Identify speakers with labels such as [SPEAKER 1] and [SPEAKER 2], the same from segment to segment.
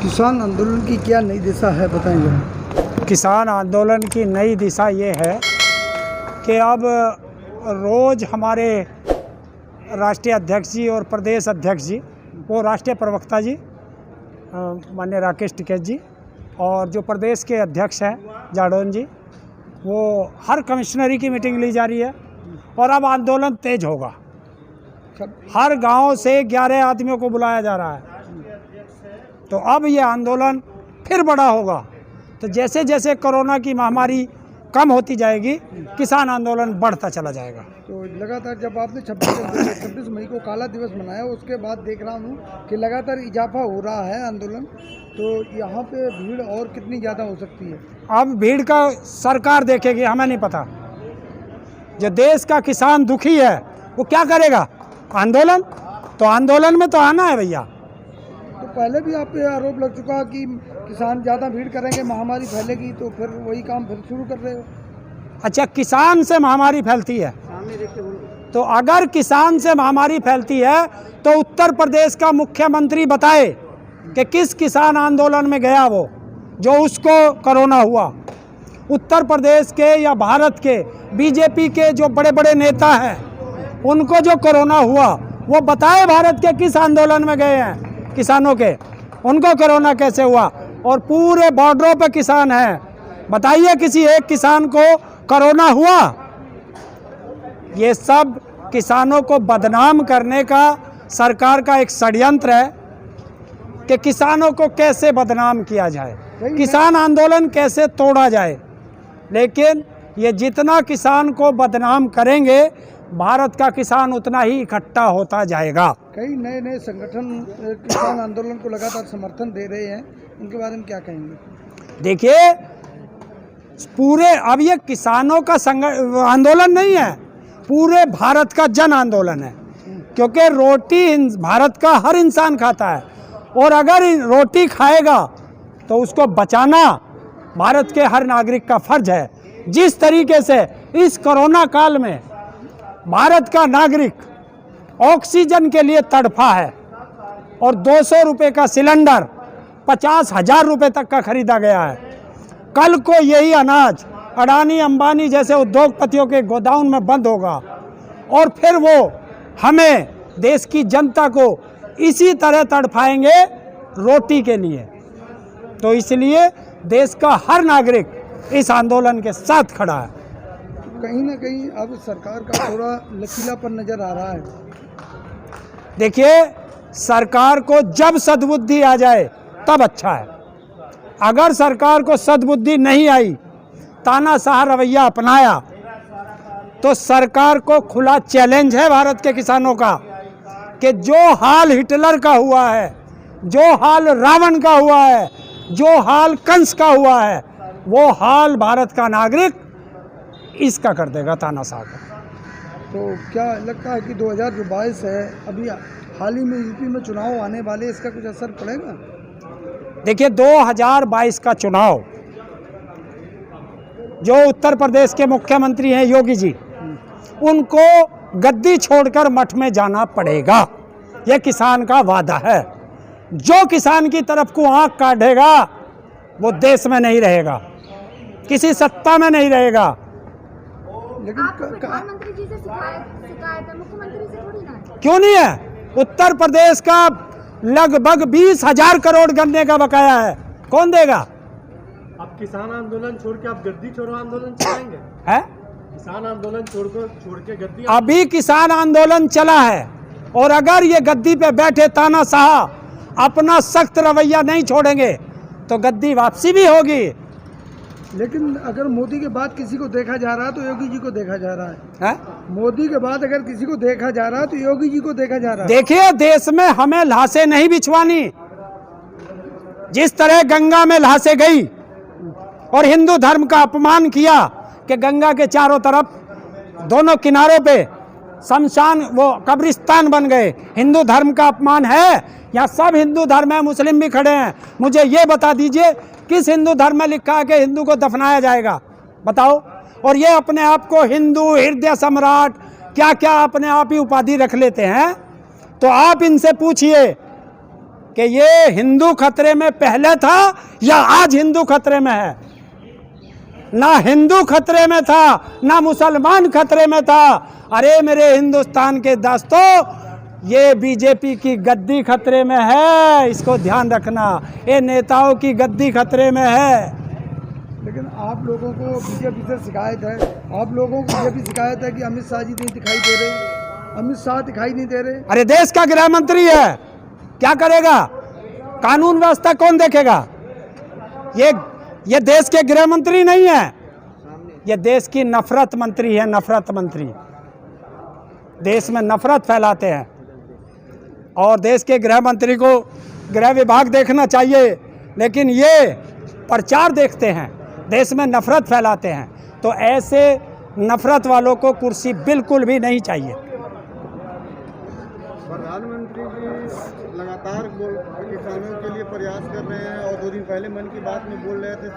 [SPEAKER 1] किसान आंदोलन की क्या नई दिशा है, बताएंगे?
[SPEAKER 2] किसान आंदोलन की नई दिशा ये है कि अब रोज़ हमारे राष्ट्रीय अध्यक्ष जी और प्रदेश अध्यक्ष जी, वो राष्ट्रीय प्रवक्ता जी माननीय राकेश टिकैत जी और जो प्रदेश के अध्यक्ष हैं जाडौन जी, वो हर कमिश्नरी की मीटिंग ली जा रही है और अब आंदोलन तेज होगा। हर गांव से 11 आदमियों को बुलाया जा रहा है, तो अब ये आंदोलन फिर बड़ा होगा। तो जैसे जैसे कोरोना की महामारी कम होती जाएगी, किसान आंदोलन बढ़ता चला जाएगा।
[SPEAKER 1] तो लगातार जब आपने 26 मई को काला दिवस मनाया, उसके बाद देख रहा हूँ कि लगातार इजाफा हो रहा है आंदोलन, तो यहाँ पे भीड़ और कितनी ज़्यादा हो सकती है?
[SPEAKER 2] अब भीड़ का सरकार देखेगी, हमें नहीं पता। जो देश का किसान दुखी है वो क्या करेगा? आंदोलन, तो आंदोलन में तो आना है भैया।
[SPEAKER 1] तो पहले भी आप पे आरोप लग चुका कि किसान ज़्यादा भीड़ करेंगे, महामारी फैलेगी, तो फिर वही काम फिर शुरू कर रहे हो।
[SPEAKER 2] अच्छा, किसान से महामारी फैलती है? तो अगर किसान से महामारी फैलती है तो उत्तर प्रदेश का मुख्यमंत्री बताए कि किस किसान आंदोलन में गया वो जो उसको कोरोना हुआ। उत्तर प्रदेश के या भारत के बीजेपी के जो बड़े बड़े नेता हैं, उनको जो कोरोना हुआ वो बताए भारत के किस आंदोलन में गए हैं किसानों के, उनको कोरोना कैसे हुआ। और पूरे बॉर्डरों पे किसान हैं, बताइए किसी एक किसान को कोरोना हुआ? ये सब किसानों को बदनाम करने का सरकार का एक षड्यंत्र है कि किसानों को कैसे बदनाम किया जाए, किसान आंदोलन कैसे तोड़ा जाए। लेकिन ये जितना किसान को बदनाम करेंगे, भारत का किसान उतना ही इकट्ठा होता जाएगा।
[SPEAKER 1] कई नए नए संगठन किसान आंदोलन को लगातार समर्थन दे रहे हैं, उनके बारे में क्या कहेंगे?
[SPEAKER 2] देखिए, पूरे अब ये किसानों का आंदोलन नहीं है, पूरे भारत का जन आंदोलन है। क्योंकि रोटी भारत का हर इंसान खाता है और अगर रोटी खाएगा तो उसको बचाना भारत के हर नागरिक का फर्ज है। जिस तरीके से इस कोरोना काल में भारत का नागरिक ऑक्सीजन के लिए तड़फा है और 200 रुपये का सिलेंडर 50,000 रुपये तक का खरीदा गया है। कल को यही अनाज अडानी अंबानी जैसे उद्योगपतियों के गोदाउन में बंद होगा और फिर वो हमें देश की जनता को इसी तरह तड़फाएंगे रोटी के लिए। तो इसलिए देश का हर नागरिक इस आंदोलन के साथ खड़ा है।
[SPEAKER 1] कहीं ना कहीं अब सरकार का थोड़ा लचीलापन नजर आ रहा है।
[SPEAKER 2] देखिए, सरकार को जब सद्बुद्धि आ जाए तब अच्छा है। अगर सरकार को सद्बुद्धि नहीं आई, तानाशाह रवैया अपनाया, तो सरकार को खुला चैलेंज है भारत के किसानों का कि जो हाल हिटलर का हुआ है, जो हाल रावण का हुआ है, जो हाल कंस का हुआ है, वो हाल भारत का नागरिक इसका कर देगा, तानाशाह का।
[SPEAKER 1] तो क्या लगता है कि 2022 है, अभी हाल ही में यूपी में चुनाव आने वाले, इसका कुछ असर पड़ेगा?
[SPEAKER 2] देखिए, 2022 का चुनाव जो उत्तर प्रदेश के मुख्यमंत्री हैं योगी जी, उनको गद्दी छोड़कर मठ में जाना पड़ेगा। यह किसान का वादा है। जो किसान की तरफ को आंख काटेगा वो देश में नहीं रहेगा, किसी सत्ता में नहीं रहेगा।
[SPEAKER 1] लेकिन
[SPEAKER 3] प्रधानमंत्री जी से शिकायत है, मुख्यमंत्री से थोड़ी ना है।
[SPEAKER 2] क्यों नहीं है? उत्तर प्रदेश का लगभग 20,000 करोड़ गन्ने का बकाया है, कौन देगा?
[SPEAKER 4] अब किसान आंदोलन छोड़ के आप गद्दी छोड़ो आंदोलन चलाएंगे?
[SPEAKER 2] है
[SPEAKER 4] किसान आंदोलन छोड़ के गद्दी?
[SPEAKER 2] अभी किसान आंदोलन चला है और अगर ये गद्दी पे बैठे तानाशाह अपना सख्त रवैया नहीं छोड़ेंगे तो गद्दी वापसी भी होगी।
[SPEAKER 1] लेकिन अगर मोदी के बाद किसी को देखा जा रहा है तो योगी जी को देखा जा रहा है। मोदी के बाद अगर किसी को देखा जा रहा है तो योगी जी को देखा जा रहा है।
[SPEAKER 2] देखिए, देश में हमें लाशें नहीं बिछवानी। जिस तरह गंगा में लाशें गई और हिंदू धर्म का अपमान किया कि गंगा के चारों तरफ दोनों किनारों पे शमशान, वो कब्रिस्तान बन गए, हिंदू धर्म का अपमान है। यहाँ सब हिंदू धर्म है, मुस्लिम भी खड़े हैं। मुझे ये बता दीजिए किस हिंदू धर्म में लिखा है कि हिंदू को दफनाया जाएगा? बताओ। और ये अपने आप को हिंदू हृदय सम्राट क्या क्या अपने आप ही उपाधि रख लेते हैं। तो आप इनसे पूछिए कि ये हिंदू खतरे में पहले था या आज हिंदू खतरे में है। ना हिंदू खतरे में था, ना मुसलमान खतरे में था। अरे मेरे हिंदुस्तान के दोस्तों, ये बीजेपी की गद्दी खतरे में है, इसको ध्यान रखना। ये नेताओं की गद्दी खतरे में है।
[SPEAKER 1] लेकिन आप लोगों को बीजेपी से शिकायत है, आप लोगों को ये भी शिकायत है कि अमित शाह जी नहीं दिखाई दे रहे, अमित शाह दिखाई नहीं दे रहे।
[SPEAKER 2] अरे देश का गृह मंत्री है, क्या करेगा? कानून व्यवस्था कौन देखेगा? ये देश के गृह मंत्री नहीं है, ये देश की नफरत मंत्री है। नफरत मंत्री देश में नफरत फैलाते हैं, और देश के गृह मंत्री को गृह विभाग देखना चाहिए, लेकिन ये प्रचार देखते हैं, देश में नफरत फैलाते हैं। तो ऐसे नफरत वालों को कुर्सी बिल्कुल भी नहीं चाहिए।
[SPEAKER 5] प्रधानमंत्री जी लगातार किसानों के लिए प्रयास कर रहे हैं, और 2 दिन पहले मन की बात में बोल रहे थे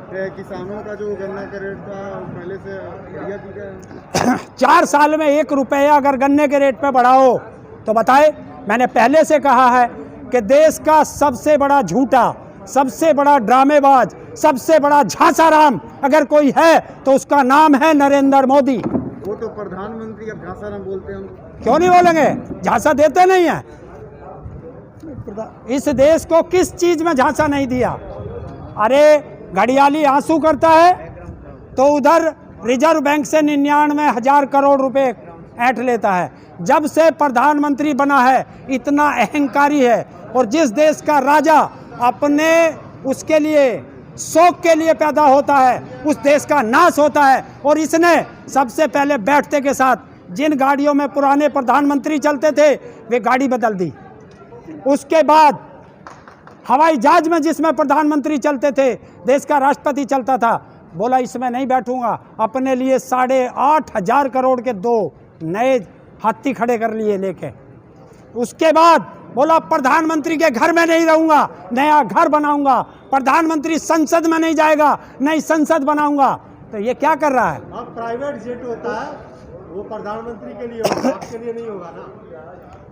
[SPEAKER 5] कि किसानों का जो गन्ना का रेट था पहले से बढ़िया दिया है।
[SPEAKER 2] 4 साल में 1 रुपया अगर गन्ने के रेट पे बढ़ाओ तो बताए। मैंने पहले से कहा है कि देश का सबसे बड़ा झूठा, सबसे बड़ा ड्रामेबाज, सबसे बड़ा झांसाराम अगर कोई है तो उसका नाम है नरेंद्र मोदी।
[SPEAKER 5] वो तो प्रधानमंत्री अब झांसाराम बोलते हैं,
[SPEAKER 2] क्यों नहीं बोलेंगे? झांसा देते नहीं है। इस देश को किस चीज में झांसा नहीं दिया? अरे घड़ियाली आंसू करता है तो उधर रिजर्व बैंक से 99,000 करोड़ रुपए ऐंठ लेता है। जब से प्रधानमंत्री बना है इतना अहंकारी है, और जिस देश का राजा अपने उसके लिए शौक के लिए पैदा होता है उस देश का नाश होता है। और इसने सबसे पहले बैठते के साथ जिन गाड़ियों में पुराने प्रधानमंत्री चलते थे वे गाड़ी बदल दी। उसके बाद हवाई जहाज में जिसमें प्रधानमंत्री चलते थे, देश का राष्ट्रपति चलता था, बोला इसमें नहीं बैठूंगा। अपने लिए 8,500 करोड़ के 2 नए हाथी खड़े कर लिए लेके। उसके बाद बोला प्रधानमंत्री के घर में नहीं रहूंगा, नया घर बनाऊंगा। प्रधानमंत्री संसद में नहीं जाएगा, नई संसद बनाऊंगा। तो ये क्या कर रहा है?
[SPEAKER 4] अब प्राइवेट जेट होता है वो प्रधानमंत्री के लिए होगा, आपके लिए नहीं होगा ना।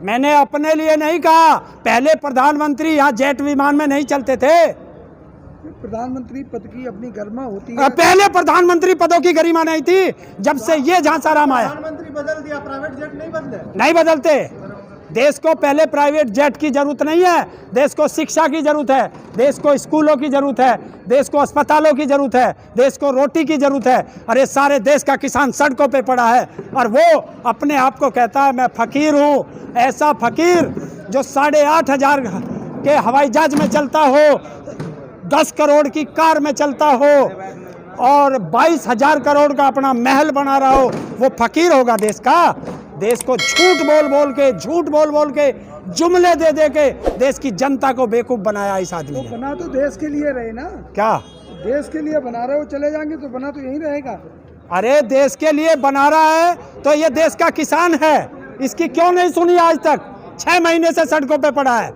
[SPEAKER 2] मैंने अपने लिए नहीं कहा, पहले प्रधानमंत्री यहाँ जेट विमान में नहीं चलते थे।
[SPEAKER 1] प्रधानमंत्री पद की अपनी गरिमा होती है।
[SPEAKER 2] पहले प्रधानमंत्री पदों की गरिमा नहीं थी, जब से ये झांसाराम आया।
[SPEAKER 4] प्रधानमंत्री बदल दिया, प्राइवेट जेट नहीं बदले।
[SPEAKER 2] नहीं बदलते। देश को पहले प्राइवेट जेट की जरूरत नहीं है, देश को शिक्षा की जरूरत है, देश को स्कूलों की जरूरत है, देश को अस्पतालों की जरूरत है, देश को रोटी की जरूरत है। अरे सारे देश का किसान सड़कों पे पड़ा है, और वो अपने आप को कहता है मैं फकीर हूँ। ऐसा फकीर जो 8,500 के हवाई जहाज में चलता हो, 10 करोड़ की कार में चलता हो, और 22,000 करोड़ का अपना महल बना रहा हो, वो फकीर होगा देश का? देश को झूठ बोल के जुमले दे के देश की जनता को बेवकूफ बनाया इस आदमी ने।
[SPEAKER 1] बना तो देश के लिए रहे ना।
[SPEAKER 2] क्या
[SPEAKER 1] देश के लिए बना रहे हो? चले जाएंगे तो बना तो यही रहेगा।
[SPEAKER 2] अरे देश के लिए बना रहा है तो ये देश का किसान है, इसकी क्यों नहीं सुनी आज तक? 6 महीने से सड़कों पे पड़ा है।